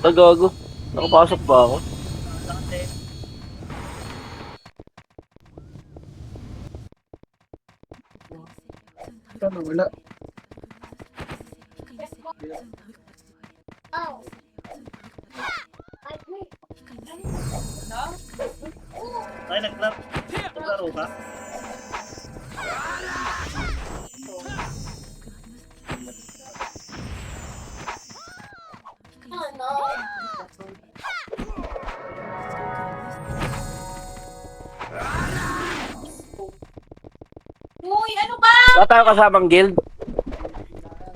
Gago. Nakapasok ba ako? Ano, wala. Ay, naglaro ka? Uy, ano ba? Wala tayo kasamang guild.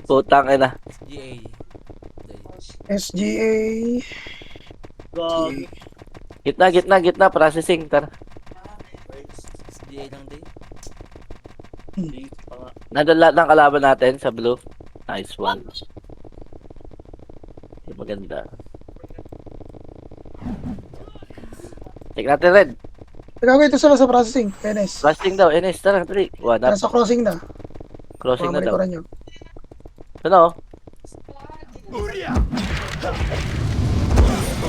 Putang ina. GA. SGA. Gagi. Gitna. Processing. Tara. GA lang din. Nandun lahat ng kalaban natin sa blue. Nice one. Maganda. Check natin red. Gagawin ito sila sa processing. NS. Blasting daw. NS. Tara. 3. 1 Tara up. sa crossing na. Crossing na daw. Mamalikuran nyo. Ano?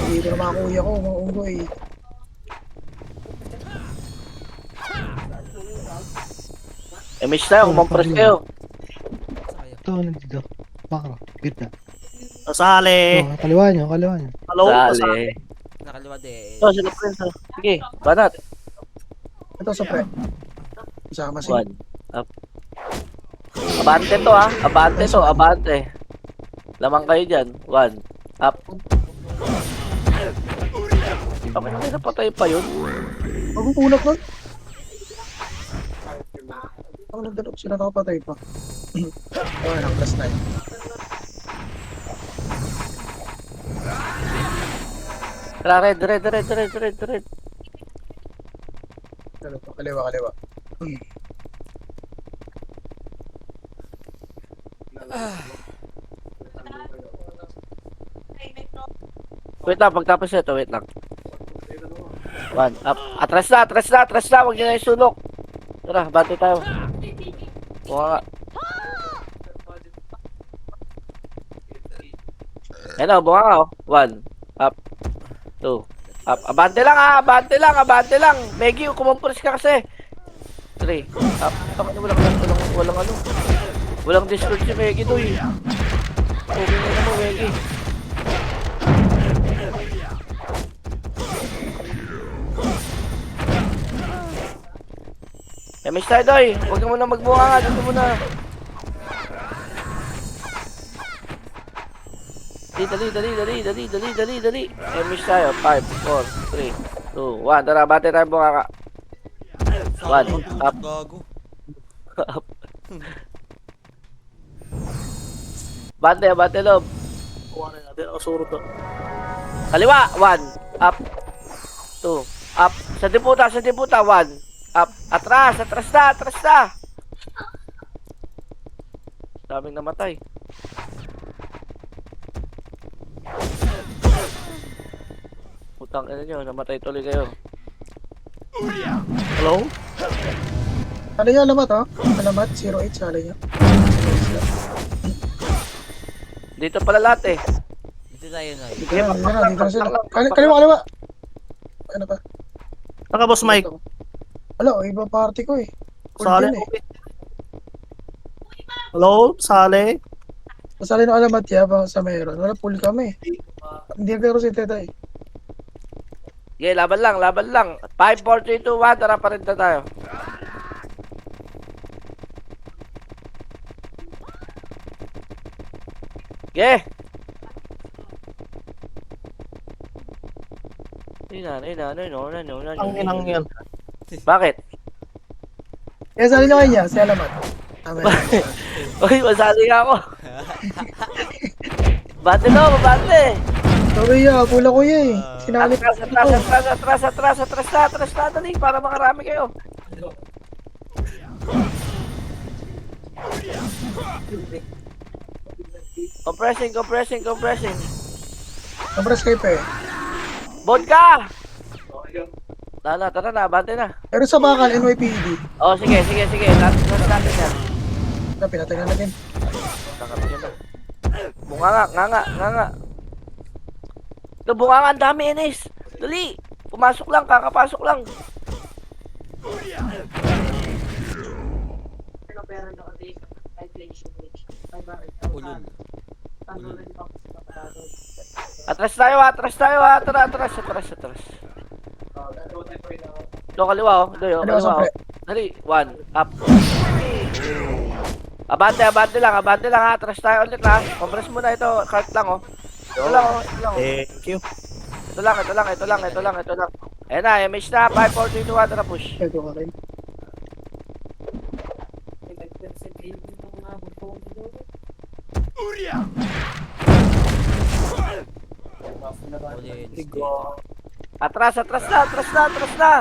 Dito na mga kuya ko, mga unggoy. Emish tayo. Kumampres kayo. Ito, nandito. Bakro, gitna. Sasali. Oh, kaliwa nyo. Hello? Sali. Nakaliwa din. Oh, sila friends. Sige. Banat. Ito sa pre. Sama si. 1 up. Abante to ha. Abante to. Abante. Lamang kayo dyan. 1 up. Bakit may napatay pa yun? Magpupulak nun. Ako nagdalok sila nakapatay pa. Oh, ang plus 9. Tara, red. Kaliwa. Wait lang, pagtapos ito, wait lang. 1 up. Atras na. Huwag nyo na isulok. Tara, bante tayo. Buka nga. Ayun o, buka nga o. 1 up. 2 up. Abante lang. Meggy, kumampres ka kasi. 3 up. Walang discord si Meggy doy. Okay na naman, Meggy. Miss tayo, doy. Huwag ka muna magbuka nga. Dito muna. Dali. Miss tayo. 5, 4, 3, 2, 1. Tara, bate tayo buka ka. 1 up. Gago. Bate loob. Kuha na natin. Ako suro to. Kaliwa, 1 up. 2 up. Sa diputa, 1 up. Atras na. Daming namatay. Putang ina nyo, namatay tuloy kayo. Hello? Sali nyo alamat, oh. Alamat, 08, sali nyo. Dito pala lahat eh. Dito tayo na. Dito na sila. Kaliwa. Ano pa? Saka boss Mike. Wala, iba party ko eh. Sali. Cool din eh. Hello? Sali? Masali ng alamat ya ba sa meron. Wala pool kami. Hindi nagkaro si Teta eh. Okay, laban lang. 5, 4, 3, 2, 1. Tara, parinta tayo. Okay. Ang inang yan. Bakit? Kaya sali nyo kanya, si alamat. Amen. Uy, masali nga ako. Bate no, mabante. Sorry ya, pula ko eh. Sinali ko. Atras na, dali, para makarami kayo. Compressing. Sobras kayo pa eh. Vodka! Tara na, bante na. Pero sa bakal, NYPD. Oh, sige. Last natin yan. Pinatay na natin. Bunga nga. Bunga nga, ang dami, Enes. Dali. Pumasok lang, kakapasok lang. Ulul. Atras tayo, atras tayo, atras. Ito, kaliwa, oh. Ito, Ano kaliwa, sa oh. pre? Dali, 1, up. Abante lang, atras tayo ulit, ha. Compress muna ito, cart lang, oh. Ito lang, oh. Thank you. Ito lang. Ayan na, MH na, 5, 4, 3, 2, 1, tara push. Ito ka rin. Uli. Atras na.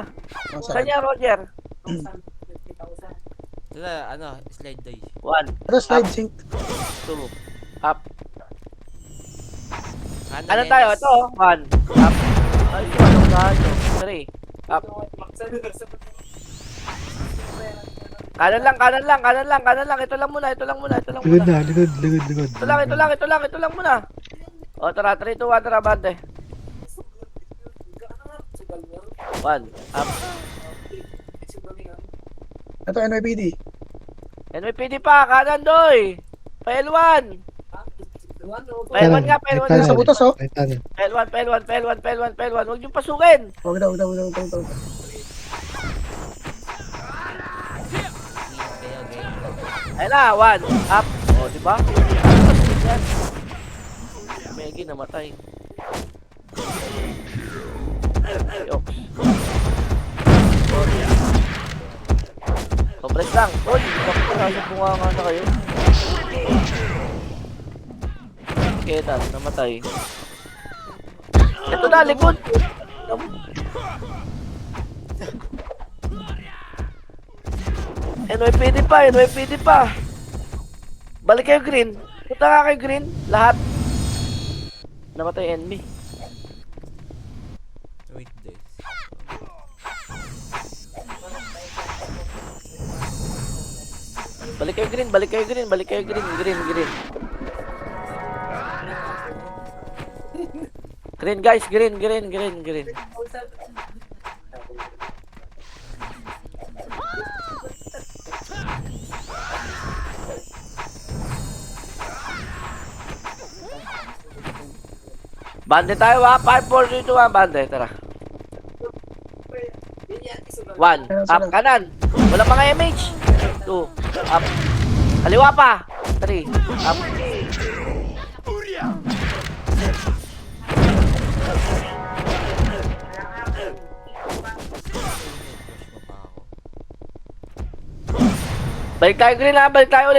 Saan yan, Roger? Sila, ano, slide day. 1, Ito slide sync. 2, up. Kanan, Ano Enes. tayo? Ito, 1, up. Ay, ito, unahan nyo. 3, up. Kanan lang. Ito lang muna. Likod na, likod. Ito lang muna. O, tara, 3, 2, 1, tara, bante. 1, up. Ito NYPD. NYPD pa, kanan, doy. Pail1. Pail1 nga. Sa butas, oh. Pail1. Huwag niyong pasukin. Huwag daw. Ingat kayo, game. Ayun na, 1, up. O, diba? Yan. Megi namatay. Yoks. Compress lang. Uy, bakit nasa bunganga na kayo? Kenan, namatay. Ito na, likod. NYPD pa. Balik kayo green. Punta nga kayo green. Lahat. Namatay enemy. Wait days. Balik kayo green. Green. Green guys, green. Bande tayo, ha? 5, 4, 3, 2, 1, bande, tara. 1, up, kanan. Walang mga MH. 2, up. Kaliwa pa. 3, up. Balik tayo green, ha? Balik tayo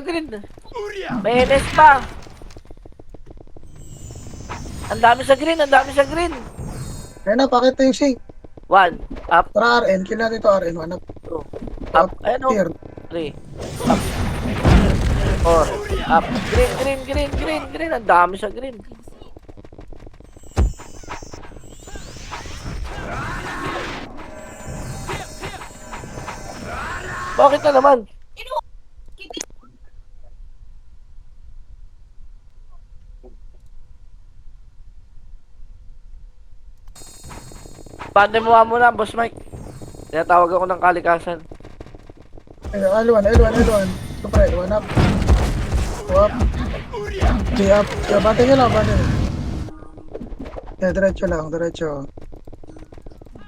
green. May NS pa. Ang dami sa green. Ayun na, pakita yung sync. 1, up, Tara RN, kill natin ito RN. 1 up. 2, up. Ayan, o. Here. 3, up. 4, up. Green. Ang dami sa green. Bakit na naman? Bande mo muna, Boss Mike. Tinatawag ako ng kalikasan. L1. Super, 1 up. 2 up. 3 up. Yeah, bante nyo lang. Yeah, diretso lang.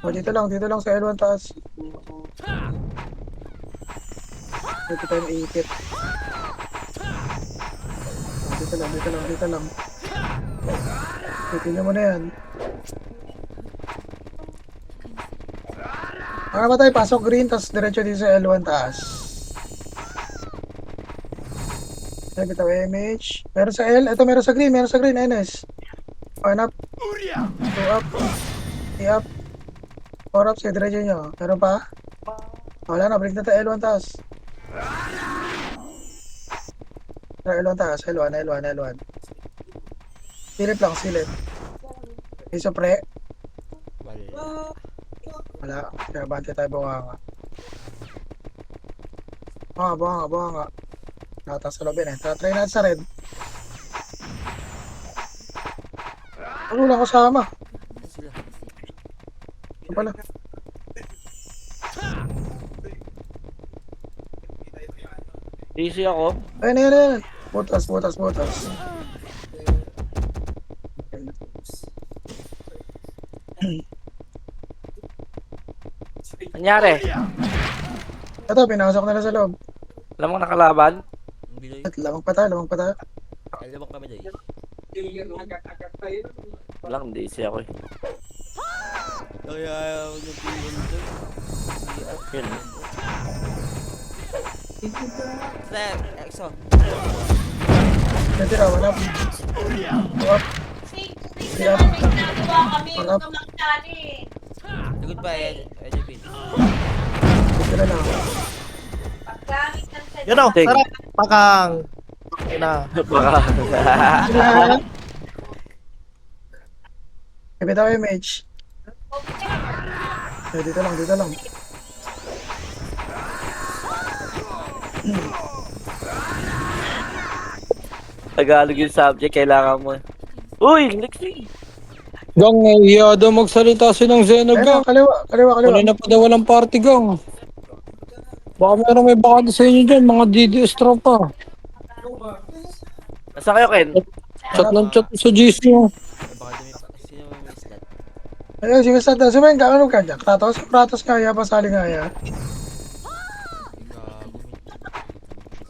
O, dito lang sa L1 taas. Dito tayo iikit. Dito lang. Tingnan mo na yan. Tayo, pasok green, tapos diretso dito sa L1 taas. Ay, bitaw MH. Meron sa L, ito meron sa green, NS. 1 up. 2 up. 3 up. 4 up, sa diretso nyo. Meron pa? Wala na, break na tayo L1 taas. L1 taas, L1. Silip lang. Isa pre. Wala. Kaya bante tayo bunganga. Bunganga. Nakatas sa lobby na. Try natin sa red. Ano lang kasama? Ano sila? Ito pala. Easy ako. Ayun, ayun, ayun. Butas, butas, butas. Nangyari? Ito, pinasok na sa loob. Alam mo nakalaban? Ang biloy. At lamang pa tayo, lamang pa tayo. Alam kami day. Wala, hindi easy ako eh. Kaya ayaw ng pilon to. Yun. Sir, EXO. Natira, wala. Up, Kasi naman may ginagawa kami. Wala. Huwag naman tali. Lugod pa eh. Edipin. natira lang. Paggamit ng salita. Yun o, Ting. sarap. Pakang. Ina. Baka. Kapit ako MH. Eh, dito lang, dito lang. Tagalog yung subject, kailangan mo. Uy, Lexi! Gang, iya daw magsalita si ng Zeno, Ayun gang. na, kaliwa, kaliwa, kaliwa. Kanina pa daw walang party, gang. Baka meron may bakante sa inyo dyan, mga DDS tropa. Nasa kayo, Ken? Chat ng chat sa GC, oh. Baka dumi pa. Sino may slot? Ayun, sige, sa taas. Sumayin ka, ano ka dyan? Kratos? Kratos nga, ya, pasali nga, ya.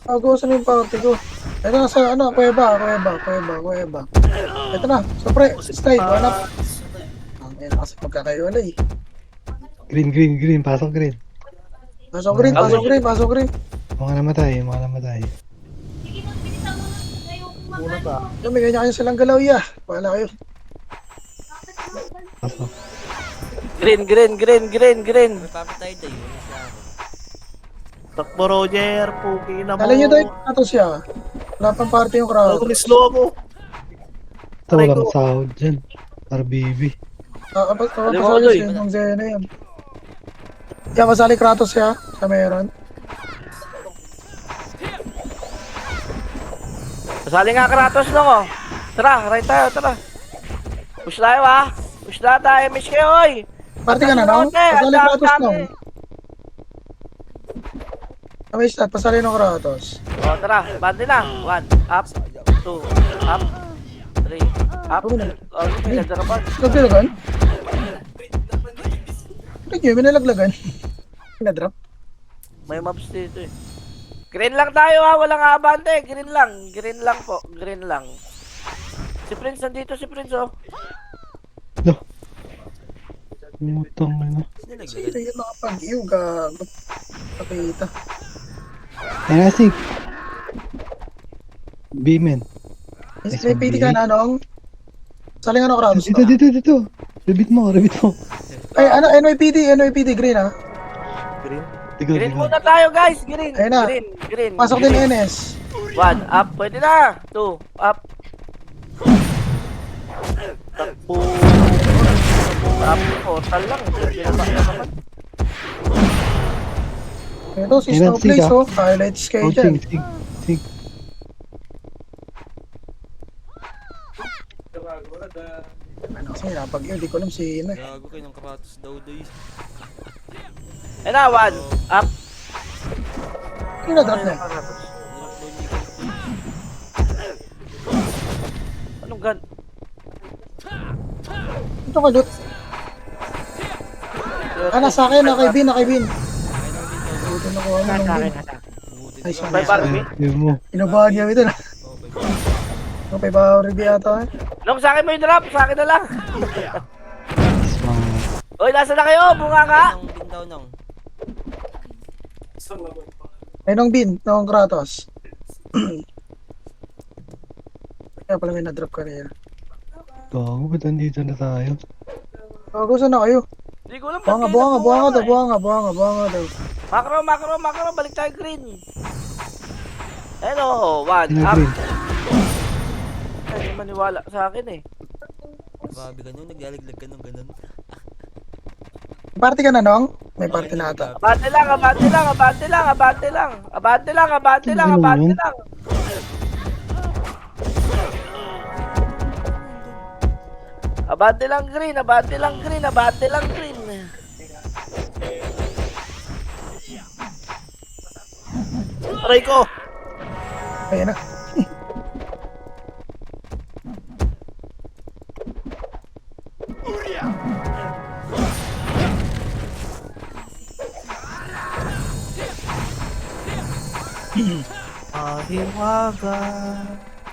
Gago. Gusto na yung party ko. Ito na sa, ano, kuweba. Ito na, supre, slide, wala. Ang ina kasi pagkakaiwalay. Green. Pasok green. Pasok green. Mga namatay. Sige, magbilisan mo na. Ayaw ko Una ba? Yung may ganyan kayo silang galaw, ya. Wala kayo. Pasok. Green. May papatay day. Wala sila ako. Takbo Roger. Puki na mo. Kala nyo tayo yung Kratos, ya. Wala pang party yung crowd. Ako slow ako. Ito walang sahod dyan. RBB. Pasali siya yung Zeno yan. Ya, pasali Kratos, ya. Sa meron. Pasali nga Kratos lang, oh. Tara, right tayo, tara. Push tayo, ah. Push na tayo, miss kayo, oy. Party ka na, no? Pasali Kratos lang. May stat, pasali ng Kratos. Oh, tara, bandi na. 1, up, 2, up, 3, up. Oh, may nagdarapan. Nagdalagan? May nalaglagan. Pinadrop. May mobs dito eh. Green lang tayo ha, walang abante. Green lang po. Green lang. Si Prince nandito, si Prince oh. Putang na. Sino Sino naglagan? yung nakapag-iyo, gago. Pakita. Erasik. B-men. May PT ka na, Nong? Sali nga ng Kratos. Dito. Rebit mo. Ay, ano, NYPD, green, ha? Green. Green muna tayo guys, green. Ayun na. Green. Pasok din NS. 1, up, pwede na. 2, up. Takbo. Up, portal lang. Binaba na naman. Ito, si Ayun, Snowflakes, sig, oh. Highlights kayo dyan. Sig. Ano kasi, napag-iyo, di ko alam sino eh. Gago kayo ng kapatos daw day. Ayun na, 1, up. Yung na-drop na. Hirap daw niya. Anong gun? Ito ka, Lut. Sa akin, nakay Bin. Buti na ko, ano, ng Bin. Ay, sorry. May Barbie? Yun mo. Inubahan niya ito na. Oh, Ano, my God. may power yata eh. Nung sa akin mo yung drop, sa akin na lang. Smart. Oy, nasa na kayo? Bunga nga. Nong bin daw nong. Ay, nung Bin, nung Kratos. Kaya pala may na-drop ka rin. Bago, ba't nandito na tayo? Saan na kayo? Hindi ko alam. Buha nga daw. Macro, balik tayo green. Hello, 1, Sino up. green? Hindi maniwala sa akin eh. Grabe ka nung naglalaglag ka nung ganun. Party ka na, Nong? May party na ata. Abante lang. Abante lang green, abante lang green, abante lang green. Aray ko! Ayan na. Ahiwaga.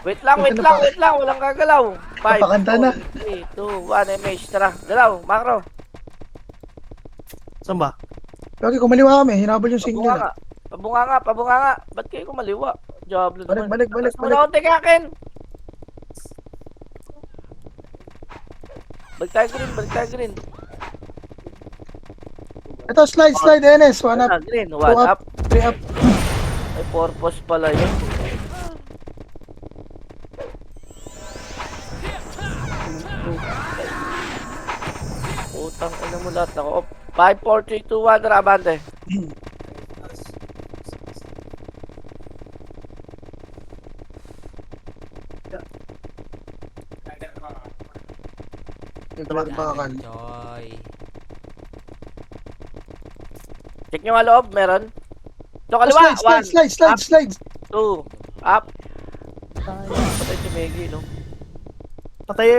Wait lang, wait lang, wait lang. Walang gagalaw. 5, Napakanta na. 4, 3, 2, 1, MH. Tara, galaw, macro. Saan ba? Lagi kumaliwa kami, hinabol yung sing Pabunga nila. nga. Pabunga nga, pabunga nga. Ba't kayo kumaliwa? Diablo Balik, naman. balik, balik, Muna akong tekakin. Balik tayo green, balik tayo green. Ito, slide, slide, NS. 1 up, Ah, green, 1 2 up. up, 3 up. May purpose pala yun. Utang ina mo lahat ako. 5, 4, 3, 2, 1, tara, abante. Nagkaroon bakal. Joy. Check nyo nga loob, meron. Ito Oh, kaliwa, slide, slide, slide, slide, slide. 1, 2, up. Patay si Meggy, no? Patay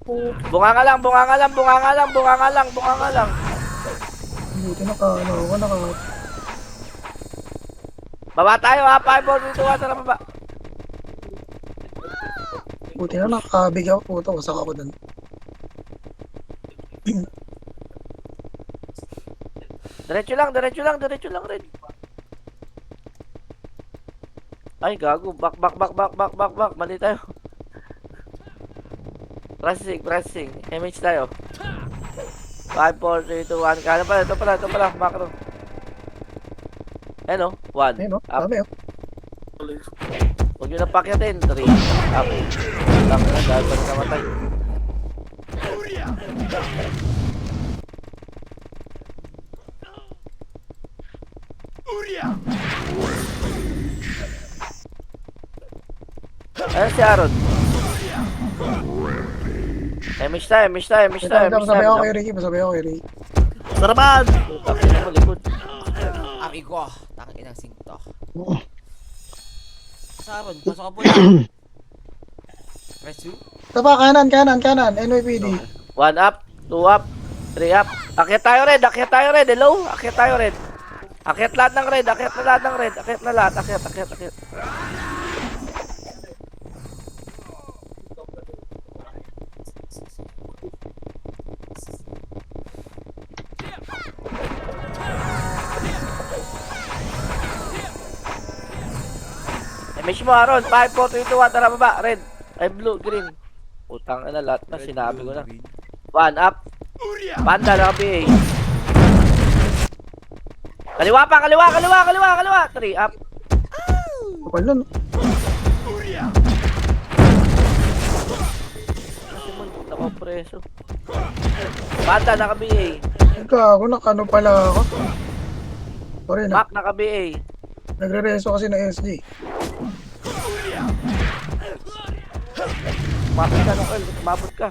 po. Bunga nga lang, bunga nga lang, bunga nga lang, bunga nga lang, bunga nga lang. Buti ano, wala ka. Baba tayo ha, 5, 4, 3, 2, 1, tara baba. Buti na nakakabig ako, puto, wasak ako dun. Diretso lang, diretso lang, diretso lang rin. Ay, gago. Back, back, back, back, back, back, back. Mali tayo. Pressing, pressing. MH tayo. 5, 4, 3, 2, 1. Kaya pala, ito pala, macro. Ano? 1. Ayun, no? Up. Dami, oh. Huwag nyo na pakyatin. 3. Up. Up na, dahil pa rin namatay. Ayun si Aaron. MH tayo, MH tayo, MH tayo, MH Masabi ako tayo. kay Ricky, masabi ako kay Ricky. Sarapan! Takin mo, likod. Ami ko. Tangin ang singto. Oo. Saron, pasok ka po na. Resu? Ito pa, kanan, kanan, kanan. NYPD. 1 up, 2 up, 3 up. Akyat tayo red, akyat tayo red. Hello? Akyat tayo red. Akyat lahat ng red, akyat na lahat ng red. Akyat na lahat, akyat, akyat, akyat. MH mo, Aaron. 5, 4, 3, 2, 1. Tara baba. Red. Ay, blue, green. Utang na lahat na. Sinabi ko na. 1 up. Panda na PA. Kaliwa pa, kaliwa, kaliwa, kaliwa, kaliwa. 3 up. Kapal nun. Kasi mo, nakapreso. Panda na BA. Gago, nakano pala ako. Sorry na. Mac na BA. Nagre-reso kasi ng SG. Umabot ka, Noel. Umabot ka.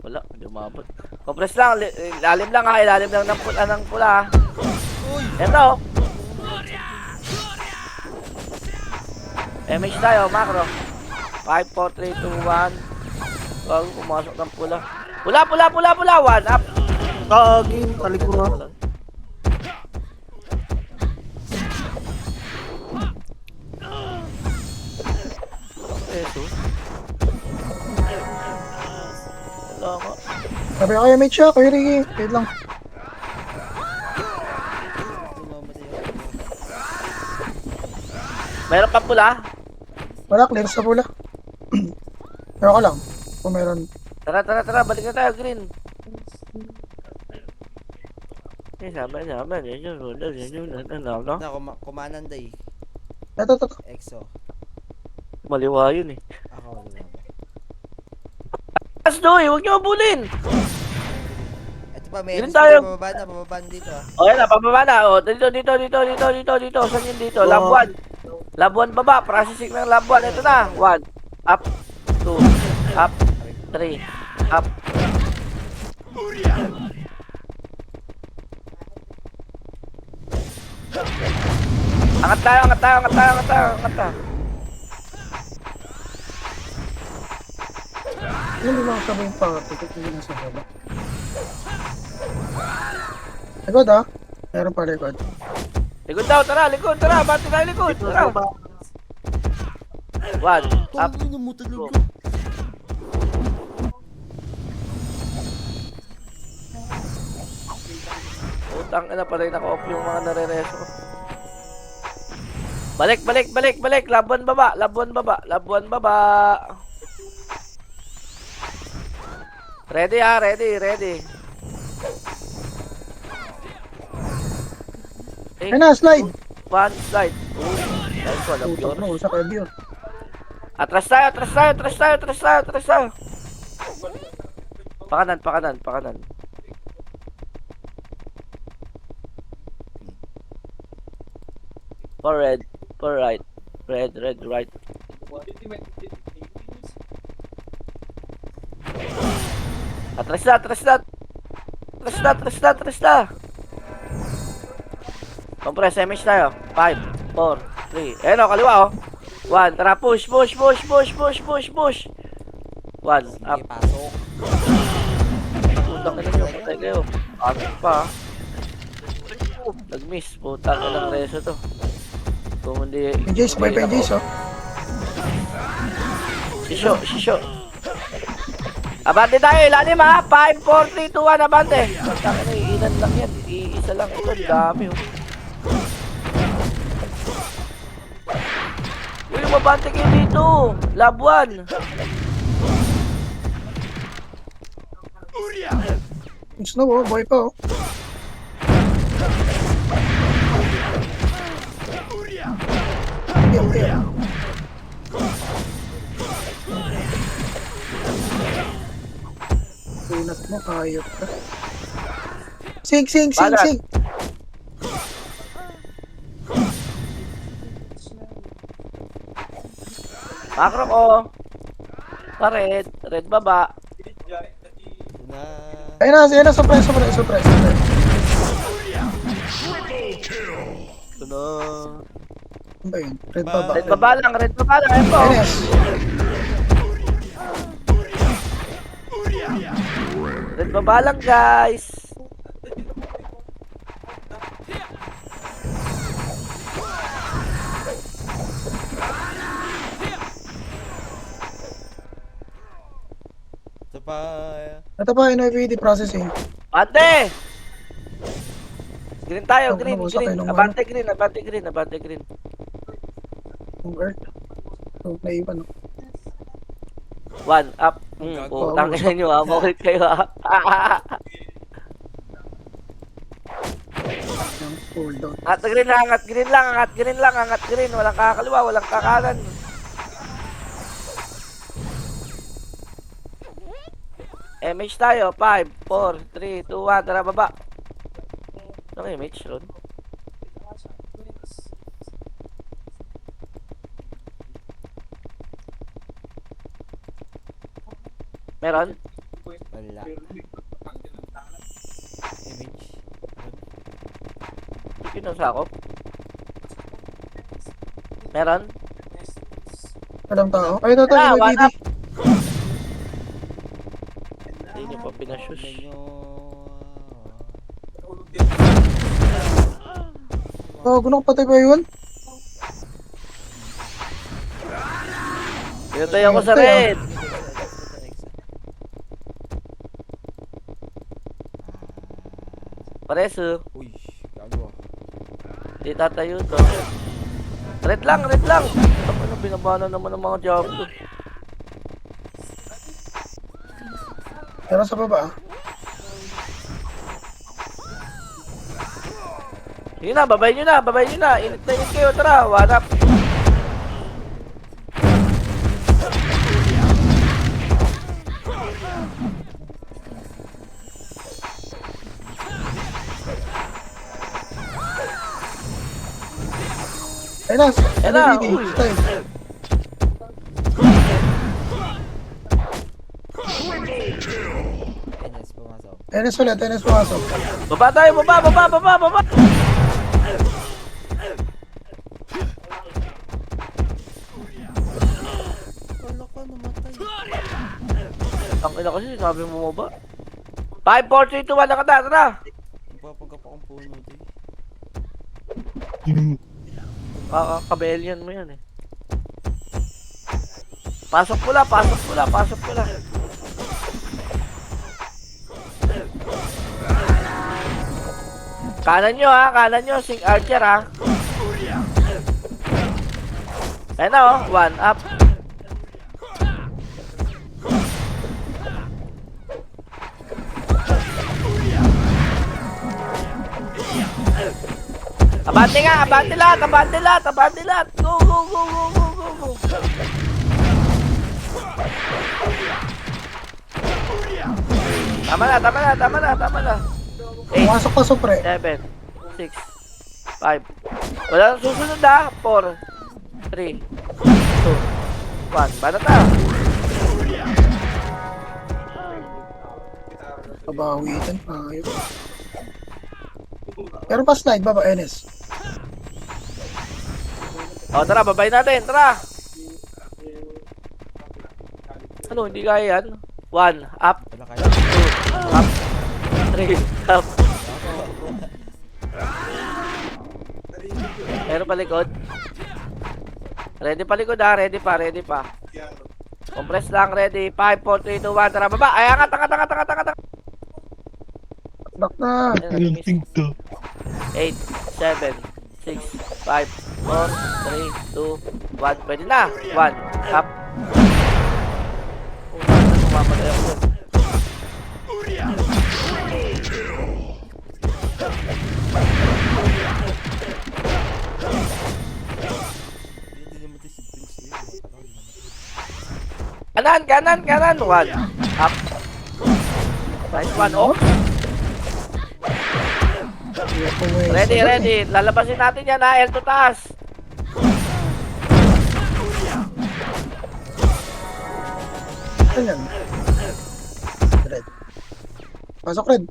Wala, hindi umabot. Compress lang, ilalim lang ha, ilalim lang ng pula ha. Eto. MH tayo, macro. 5, 4, 3, 2, 1. Bago pumasok ng pula. Pula, pula, pula, pula. 1 up. Kagin, talikuran. Eto. Wala ka. Sabi ko kay Mitch siya, kay Ricky. Wait lang. Meron pa pula? Wala, clear sa pula. Pero ka lang. Kung meron. Tara, tara, tara. Balik na tayo, green. Sama. Na, kumanan day. Ito. EXO. Maliwa yun eh. Ako wala. As doy, huwag niyo abulin. Ito pa, may Yun NSP tayo. pababa na dito ah. O yan na, pababa na. O, dito. Saan yun dito? Labuan. Labuan baba. Processing ng Labuan. Ito na. 1. Up. 2. Up. 3. Up. Angat tayo, angat tayo, angat tayo, angat tayo, angat tayo. Hindi mo sabay yung power ticket, hindi nasa baba. Likod ah. Meron pa likod. Likod daw, tara, likod, tara, bati tayo likod, tara. One, up. Tangin mo talaga. Utang na pala naka-off yung mga nare-reso. Balik, balik, balik, balik. Labuan baba, labuan baba, labuan baba. Ready ha, ready, ready. Ayun na, slide. One slide. Nice one, ang Putok pure. mo, sa kabyo. Atras tayo, atras tayo, atras tayo, atras tayo, atras tayo. Pakanan, pakanan, pakanan. For red, for right. Red, red, right. Atras na, atras na. Atras na, atras na, atras na. Compress, MH tayo. 5, 4, 3. Ayan o, kaliwa o. 1, tara, push, push, push, push, push, push, push. 1, up. Sige, pasok. Putang ina nyo, patay kayo. Pasok pa. Nag-miss, putang ina ng reso to. Kung hindi... May Jace, boy pa yung Jace oh. Sisyo, sisyo. Abante tayo, ilalim ha. 5, 4, 3, 2, 1, abante. Putang ina, iilan lang yan. Iisa lang. Ito, ang dami oh. Uy, mabante kayo dito. Labuan. Snow oh, boy pa oh. Okay. Tunat mo, kayot ka. Sing, sing, sing, Balat. sing. Makro ko. Red, red baba. Na. Ayun na, surprise, surprise, surprise, surprise. Ito na. Ano ba yun? Red pa ba? Red baba lang, red baba lang. Ayun po. Ayun yes. Red baba lang, guys. Ito pa. Ito pa, NIPD processing. Ate! Green tayo, green, Huwag na, green. huwag na, Abante green, abante green, abante green. Yung earth. So, naiwan oh. 1, up. Putang ina nyo ha. Bakit kayo ha? Yung hold down. Angat green lang, angat green lang, angat green lang, angat green. Walang kakaliwa, walang kakanan. MH tayo, 5, 4, 3, 2, 1. Tara, baba. Ano MH, Ron? Meron? Wala. Image. Hindi kinasakop. Meron? Walang tao. Ay, ito, Ah, NIPD. one up. Hindi nyo pa pinashush. Tingnan nyo. Oh, gunong patay ba yun? Pinatay ako sa red. Pareso. Uy, gago. Di tatayo to. Red lang, red lang. Ano, binabana naman ng mga job to. Meron sa baba ah. Sige na, babay nyo na, babay nyo na. Init na init kayo, tara, one up. Ayun na, Ayun na, NIPD. uy. Time. Enes, pumasok. NS ulit, NS pumasok. Baba tayo, baba. Wala ka namatay. Ang ina kasi, sabi mo ba? 5, 4, 3, 2, 1, nakata, tara! Nagpapagap akong puno di. Kabelian mo yan eh. Pasok pula. Kanan nyo, Sing Archer ha. Ayan na oh, 1 up. Abante lahat. Go. Tama na. 8, Pasok pre. 7, 6, 5. Wala nang susunod ha. 4, 3, 2, 1. Banata. Pabawitan pa kayo. Pero pa slide, baba, NS. O, tara, babay natin. Tara. Ano, hindi kaya yan? 1, up. Wala kayo. 2, up. 3, up. Meron pa likod. Ready pa likod ha. Ready pa. Compress lang, ready. 5, 4, 3, 2, 1. Tara, baba. Ay, angat. Back na. Ang tingto. 8, 7, 6, 5, 4, 3, 2, 1. Pwede na. 1, up. Mamatay ako dun. Hindi namatay si Prince eh. Kanan. 1, up. Nice one, oh. Ready. Lalabasin natin yan ha. L to taas. Ano yan? Red. Pasok red.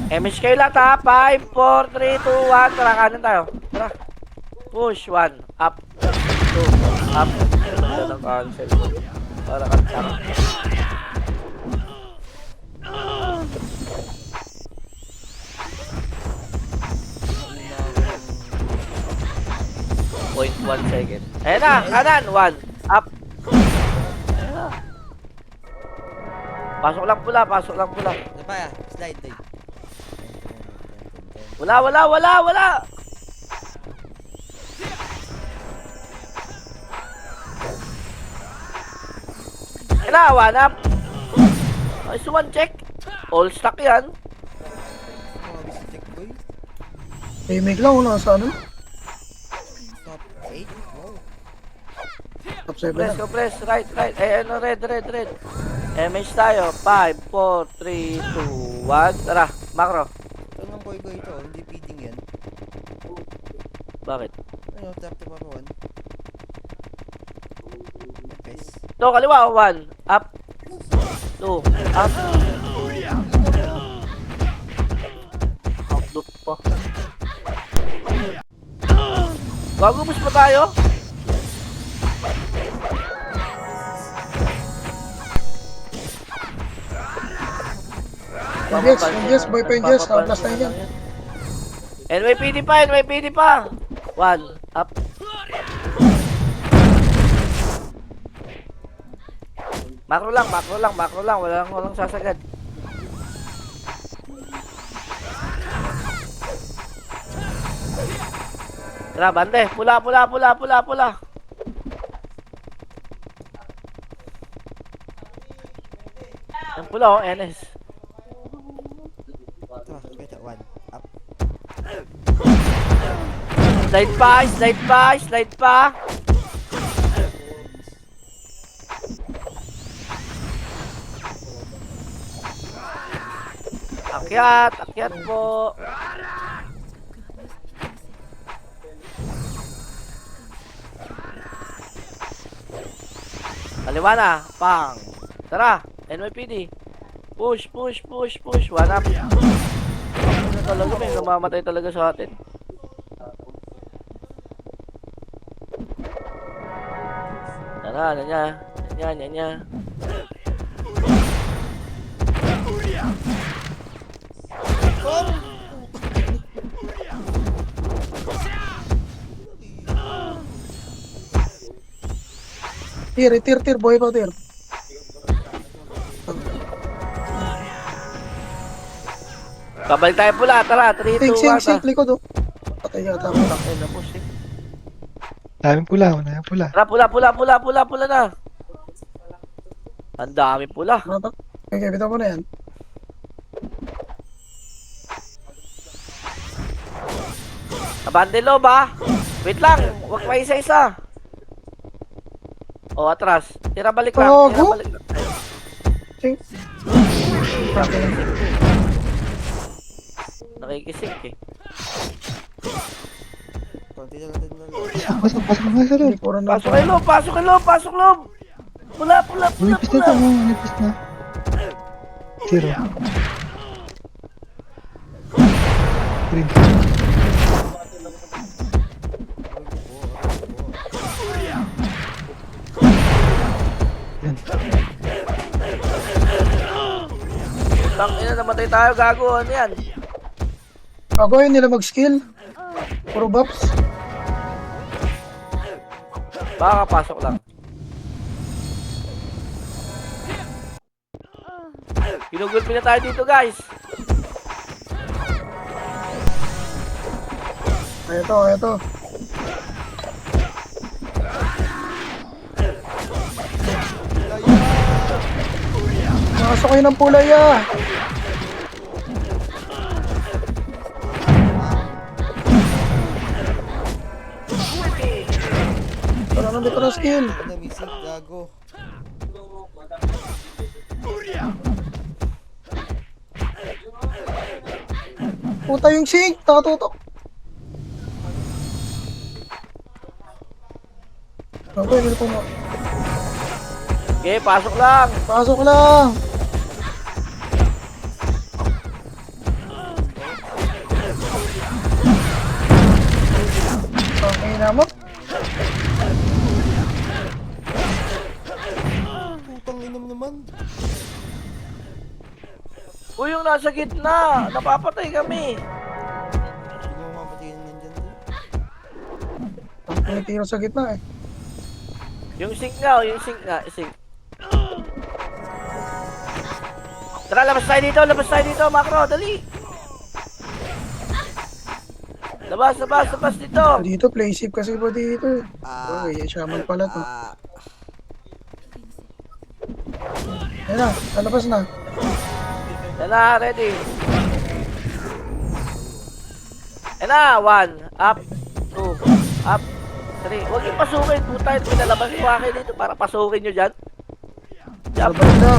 MH kayo lahat ha. 5, 4, 3, 2, 1. Tara, kanan tayo. Tara. Push. 1, up. 2, up. Ganda ng cancel. Para kantang. Point 1 second. Ayan na, kanan, 1, up. Ayan na. Pasok lang pula. Ano pa ya? Slide tayo. Wala. Ayan na, 1 up. Nice one, check. All stack yan. Mga busy check boy. Remake lang, wala sa ano. Top 8. Wow. Top 7 na. Compress, right. Eh, ano, red. MH tayo. 5, 4, 3, 2, 1. Tara, macro. Ito ng boy ko ito. Hindi feeding yan. Bakit? Ano? Tap to papa 1. Guys. Ito, kaliwa, 1, up. 2, up. Outlook pa. Gagubos pa tayo? Yes, boy pa yes. Plus na yan. NYPD pa. 1, up. Macro lang. Walang sasagad. Tara, bande. Pula. Ang pula, oh, NS. Ito ah. Ito. 1. Up. Slide pa. Akyat po. Kaliwa na. Pang. Tara. NYPD. Push, push, push, push. One up. Ano talaga, may namamatay talaga sa atin. Tara, ano niya? Yan niya. Tir, boy pa, tir. Babalik tayo pula. Tara, 3, 2, 1. Sink, likod, oh. Patay yata ako. Ay, napos eh. Daming pula, wala yung pula. Tara, pula na. Ang dami pula. Mata. Okay, bitaw mo na yan. Abandelo ba? Wait lang, huwag pa isa-isa. O, atras. Tira balik lang. Tira Gago. balik lang. Sink. Okay. Nakikisink eh. Konti na natin na. Pasok mga sa loob. Hindi, puro na. Pasok loob. Pula. Manipis na ito, manipis na. Zero. Green. Yan. Tangina, namatay tayo, gago. Ano yan? Bago yun nila mag-skill. Puro buffs. Baka pasok lang. Ginugulpi na tayo dito, guys. Ito. Masok kayo ng pulay, ah. Wala nang dito na skill. Ano, missing, gago. Puta yung sink. Nakatutok. Bago yun po mo. Okay, pasok lang. Pasok lang. Okay na mo. Putang ina mo naman. Uy, yung nasa gitna. Napapatay kami. Hindi mo mapatayin nandyan to. May tiro sa gitna eh. Yung sink nga. Sink. Tara, labas tayo dito, Macro, dali. Labas dito. Dito, play safe kasi ba dito eh. Okay, shaman pala to. Ayan na, lalabas na. Yan na, ready. Yan na, 1, up, 2, up, 3. Huwag yung pasukin, puta. Pinalabas ko kayo dito para pasukin nyo dyan. Jump. Lalabas na.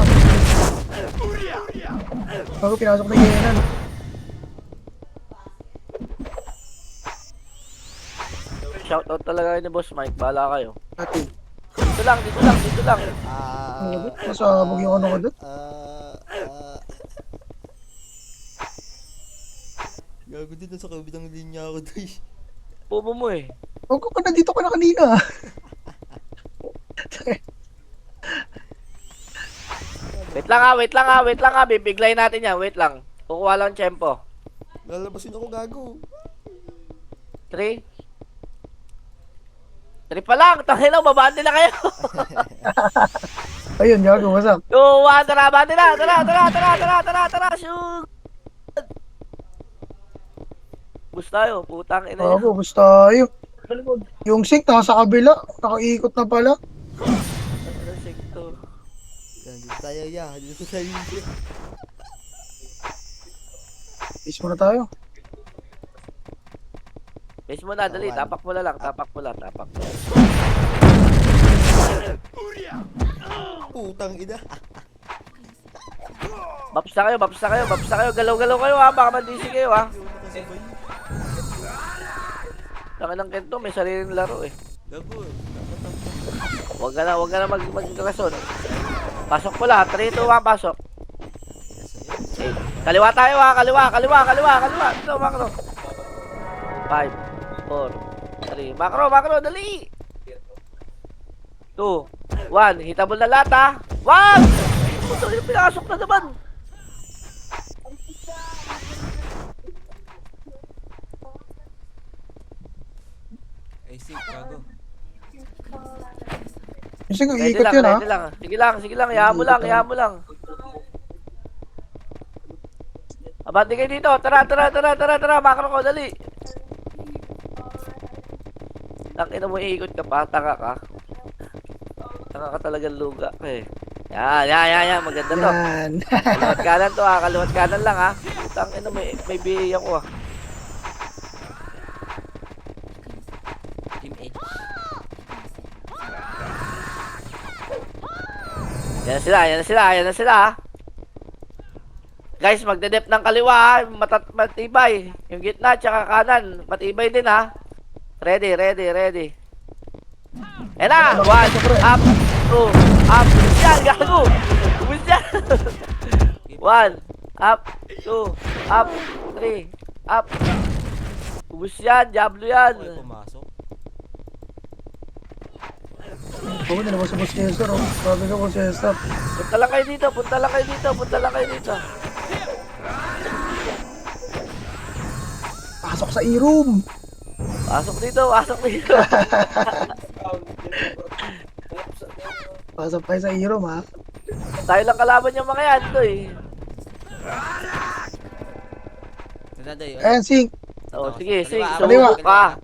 Bago pinasok na ganyan. Shoutout talaga kayo ni Boss Mike. Bahala kayo. Ati. Dito lang. Masabog yung ano ko doon. Gago din, nasa kabilang linya ako doy. Pumo mo eh. Huwag ko pa nandito ka na kanina. Wait lang ha. Bibiglayin natin yan. Wait lang. Kukuha lang tempo. Lalabasin ako, gago. 3. 3 pa lang. Tangin lang, babante na kayo. Ayun, gago, wasak. 2, 1, tara, bante na. Tara. Shoot. Bus tayo. Putang ina yun. Gago, basta tayo. Yung sink nasa kabila. Nakaikot na pala. Ano sektor? Yan, dito tayo, ya. Dito tayo. Is muna tayo. Base mo na, dali. One. Tapak mo na lang. Putang ina. Baps na kayo. Galaw-galaw kayo ha. Baka mandisi kayo ha. Nakasabay. Tangin ng Kento, may sariling laro eh. Gago, dapat Huwag ka na mag-rason. Pasok mo lahat. 3, 2, 1, pasok. Okay. Kaliwa tayo ha. Kaliwa. Ito, makro. 5, 4, 3. Makro, dali. 2, 1. Hitable na lahat ha. Wag! Puto, yung pinasok na naman. Ay, sig, gago. Sige, Ready ikot lang, yun ha. ready lang. Sige lang. Yahan mo lang. Abante kayo dito. Tara. Makro ko, dali. Tangina mo, iikot ka pa. Tanga ka. Tanga ka talagang luga. Eh. Yan. Maganda to. Yan. Kaliwat kanan to ha. Kaliwat kanan lang ha. Tangina, may bihiyang ko ha. Team H. Yan na sila ha. Guys, magdedep ng kaliwa ha. Matibay. Yung gitna tsaka kanan. Matibay din ha. Ready. Yan na. 1, up, 2, up. Yan, gago. Ubus yan. 1, up, 2, up, 3, up. Ubus yan, Diablo yan. Ay, pumasok. Oo, hindi naman sa boss Cesar oh. Sabi ko boss Cesar. Punta lang kayo dito. Pasok sa e-room. Pasok dito. Pasok tayo sa e-room ha. Tayo lang kalaban yung mga yan to eh. Tanaday. Ayan, Sing. Oh, sige, Kaliwa. sumubok ka.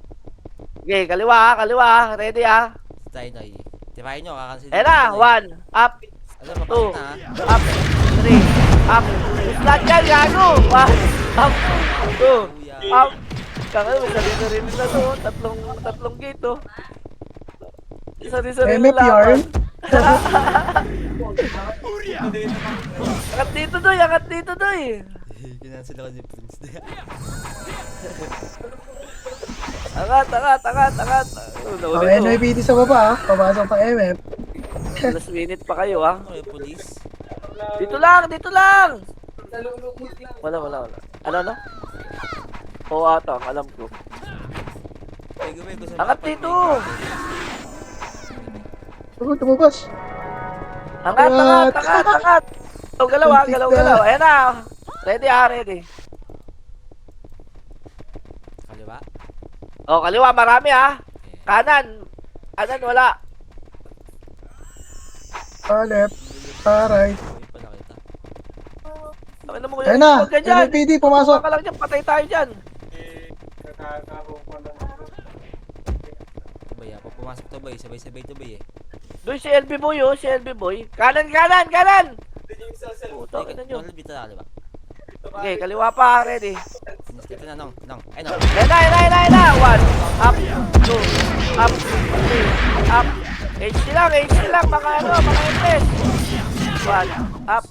Sige, kaliwa ha. Ready ha. Tayo, Noy. Tipahin nyo, kakansin. Ayan na, 1, up, Ano, 2, papakit na ha. up, 3, up. Start yan, gago. 1, up, 2, up. Kaka, may sarili na to. Tatlong gate to. Sarili MF yarn. Angat dito, doy. Kinansel ako ni Prince. Angat. Okay, NYPD sa baba ha. Papasok pang MF. Last minute pa kayo ha. Ano yung police? Dito lang. Wala. Ano? Oo ata, alam ko. Pego, sa Angat dito. Tumabas. Angat. Galaw. Ayan na. Ready. Kaliwa. Oh, kaliwa, marami ha. Kanan, wala. Left. Right. Uy, pala kita. Ano mo Ayan na. Huwag ka dyan. NYPD, pumasok. Huwag ka lang dyan, patay tayo dyan. Bay, pag pumasok to bay, sabay to bay eh. Doon si LB Boy oh, Kanan! Puto, ina nyo. Nolad dito na, diba? Okay, kaliwa pa, ready. Ito na, nong. Ay, no. Ayan na. 1, up, 2, up, 3, up. HD lang, mga entes. 1, up,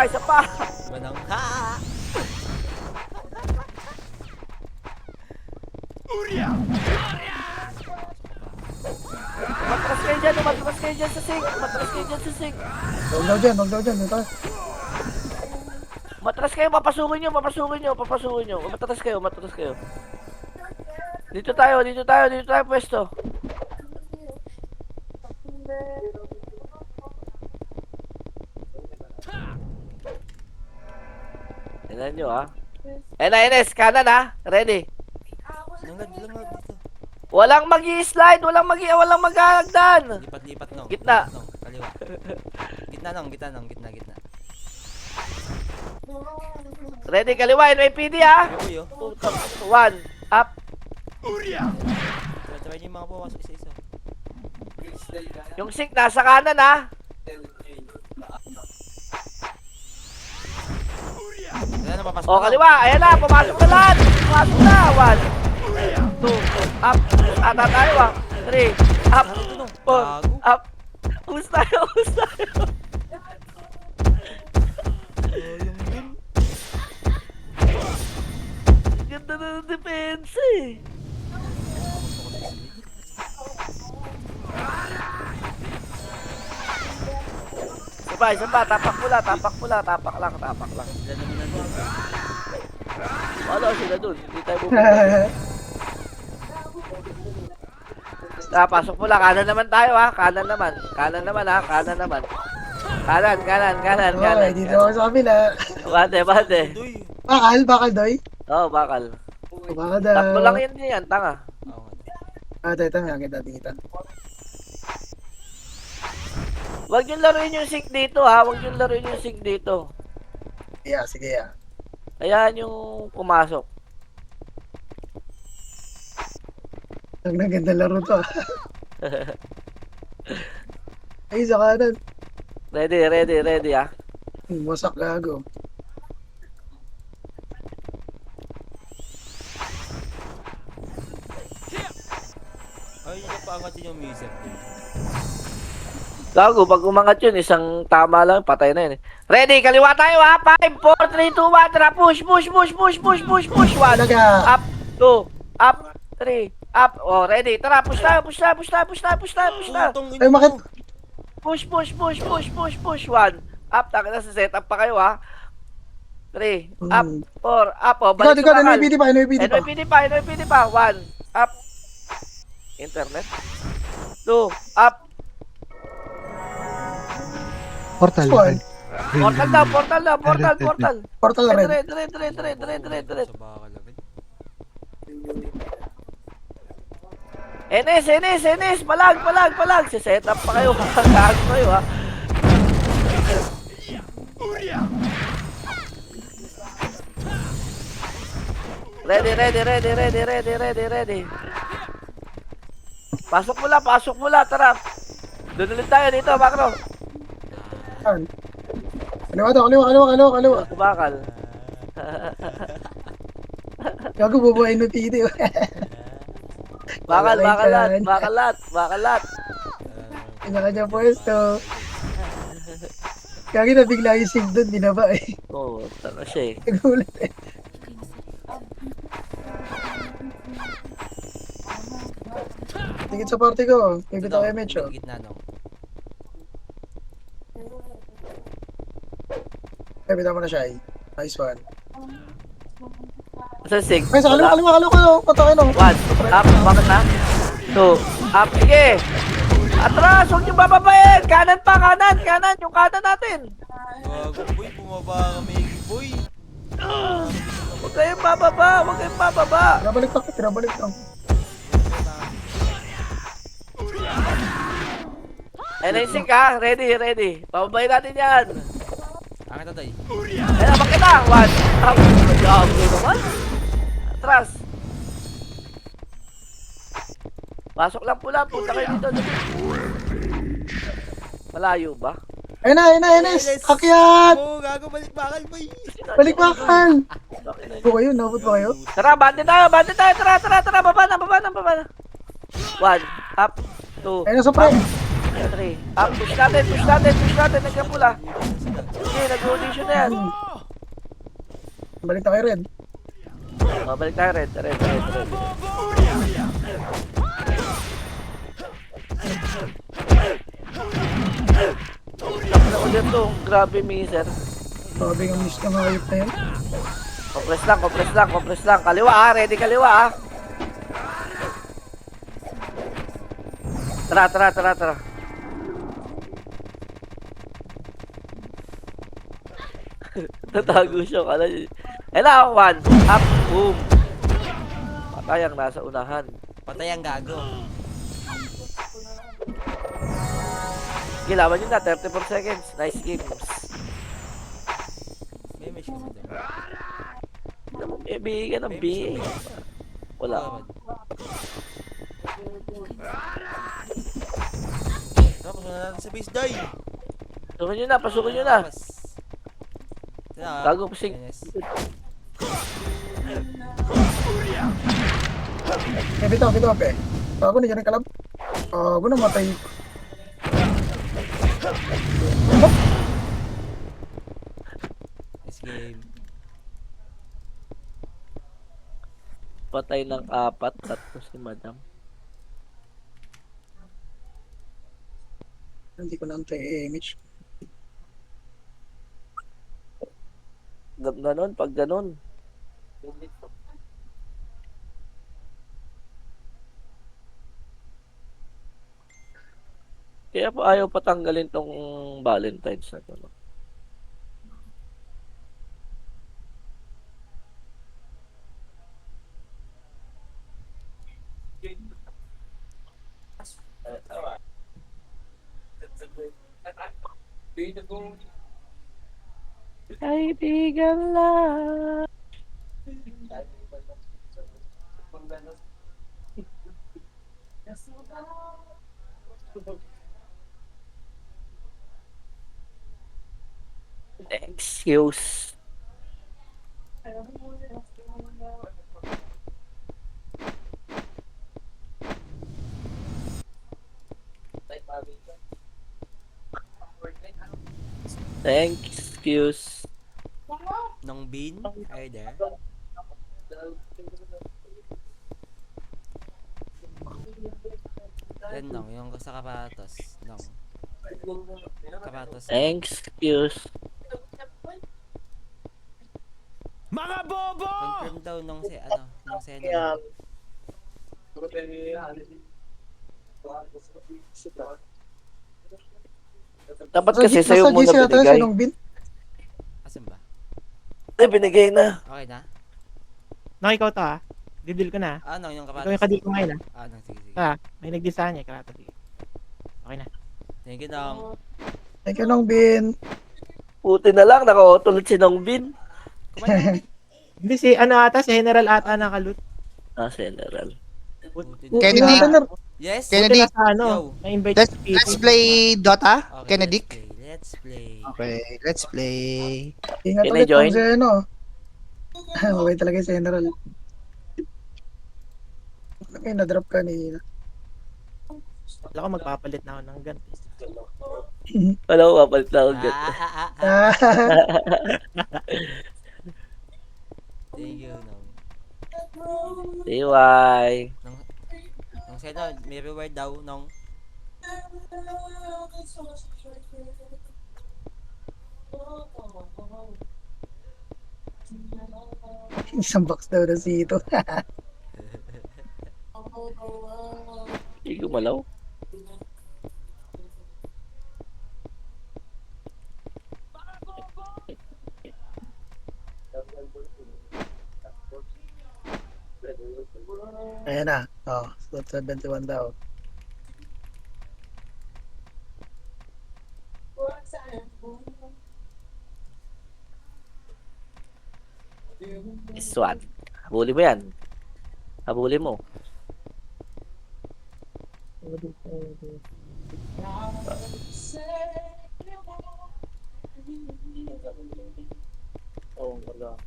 isa pa. Diba nong? Ha! Matras kayo dyan sa sink. Huwag daw dyan. Dito. Matras kayo, papasukin nyo. Matras kayo. Dito tayo pwesto. Tignan nyo ha. NINS, kanan ha. Ready. Nolad dito. Walang mag-i-slide, walang mag-hagdan. Lipat, nong. Gitna. Nong, kaliwa. Gitna. Ready, kaliwa, NYPD ha. Uy, 1, up. Try niyo yung mga pumasok isa-isa. Yung sink nasa kanan ha. Ayan na, papasok O, na. kaliwa, ayan na, pumasok na lahat. 1, 2, up. Ata tayo ha. 3, up. 4, up. Ubus tayo. Ganda na ng depensa eh. isa pa. Tapak pula. Tapak lang. Sila naman nandun. Wala sila dun. Hindi tayo pupunta. Pasok pula. Kanan naman tayo ha. Kanan naman ha. Kanan. Okay, dito ako sa kabila. Bate. Doy. Bakal, Doy. Oo, bakal. Bakal daw. Takbo lang yun yan, tanga. Oo nga. Ito, may kita. Huwag yung laruin yung sink dito ha. Huwag yung laruin yung sink dito. Yeah, sige ya. Hayaan yung pumasok. Ang ganda laro to. Ay, sa kanan. Ready ha. Wasak gago. Ay, yung paangat din yung music. Gago, pag umangat yun, isang tama lang, patay na yun. Ready, kaliwa tayo ha. 5, 4, 3, 2, 1, tara, push. 1, Talaga. up, 2, up, 3, up. Oh, ready, tara, push na. Utong Ay, bakit? Push. 1, up, taka na sa setup pa kayo ha. 3, up, 4, up. Oh, balik Ikaw, sa bakal. NYPD pa. NYPD pa. 1, up. Internet. 2, up. Portal. Squad. Portal daw. Portal red. Red. Sa bakal na rin. NS. Palag. Si-set up pa kayo. Gago kayo ha. Ready. Pasok mula. Tara. Doon ulit tayo dito, Makro. Saan? Kaliwa. Bakal. Gago, bubuhayin ng PD. Bakalat. Kanya-kanya pwesto. Kaya na bigla yung sink doon, binaba eh. Oo, tanga siya eh. Nagulat eh. Tingin sa party ko. May bitaw MH oh. Gitna, no? Ay, bitaw mo na siya eh. Nice one. Sa sig. Ay, sa kaliwa. Patakin oh. 1, up, bakit na? 2, up, sige. Atras, huwag niyo bababayin. Kanan, yung kanan natin. Gago, boy. Bumaba kami, boy. Huwag kayong bababa. Pinabalik lang. NIC ka, ready. Pababayin natin yan. Angit na, Doy. Ayan, bakit na? 1, up. Gago naman. Atras. Pasok lang pula, punta kayo dito. Malayo ba? Ayun na. Akyat! Oh, gago, balik bakal, boy. Balik bakal! Ano kayo? Nabot ba kayo? Tara, bante tayo. Tara, baba na. 1, up, 2, Ayun na sa pre. 3, up, push natin, nagkapula. Sige, nag-audition na yan. Balik na kayo red. Oh, balik tayo, red. Tapos na ulit to, grabe miser. Sabi nga miss na nga ayot na yun. Compress lang. Kaliwa ah, ready kaliwa ah. Tara. Tatago siya kala. Hello, 1, up, boom. Patay ang nasa unahan. Patay ang gago. Gilawan nyo na, 34 seconds. Nice games. May siya sa doon. Bigyan ng B. Wala. Tapos na natin sa base, Doy. Pasukin nyo na. Sina, Gago, pasing. Bitaw pe. Bago na dyan ang kalab. Bago na matay. Nice game. Patay ng 4, 3 si madam. Hindi ko na antay image. ganon, pag ganon. Kaya pa ayaw patanggalin tong Valentine's na to. No? Kaibigan lang. Excuse. Excuse. Nong Bean, are you there? Yan Nong, yung sa kapatos. Nong. Kapatos. Excuse. Confirm daw nung si ano, nung Senna. Dapat kasi sa'yo Nasa muna GC yata binigay. si Nong Bin. Asan ba? Eh, binigay na. Okay na? No, ikaw to Didil ko na. Ah, Nong, yung Ikaw kapatos. yung kadil ko ngayon Ah, Nong, sige, sige. May nag-deal sa kanya, karata. Okay na. Thank you, Nong. Thank you, Nong Bin. Puti na lang, nakautulot si Nong Bin. Hindi si General ata nakalut. Ah, General. Kennedy. Yes? Kennedy. Buti na sa Yo. na-invite Let's, si let's play Dota, Okay, Kennedy. Let's play. Okay, let's play. Ingat Can I ulit join? kung Zeno. Mabait talaga yung General. Okay, na-drop kanina. Wala ko magpapalit na ako ng ganti. Wala ko kapalit na ako dyan. Thank you, Nong. TY. Nong Senna, may reward daw, Nong. Isang box daw na sito. Hindi gumalaw. Ayan na. Oh, slot 71 daw. SWAT. Habuli mo yan. Habuli mo. Oh, wala.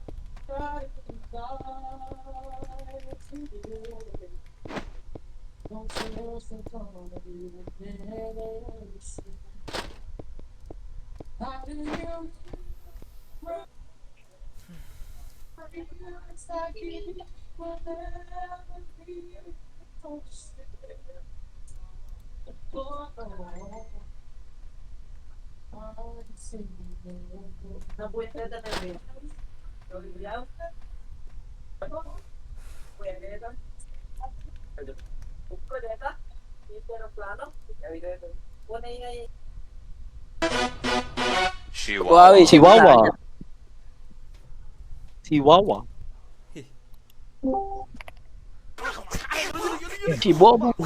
Chihuahua. Chihuahua. Chihuahua. Chihuahua.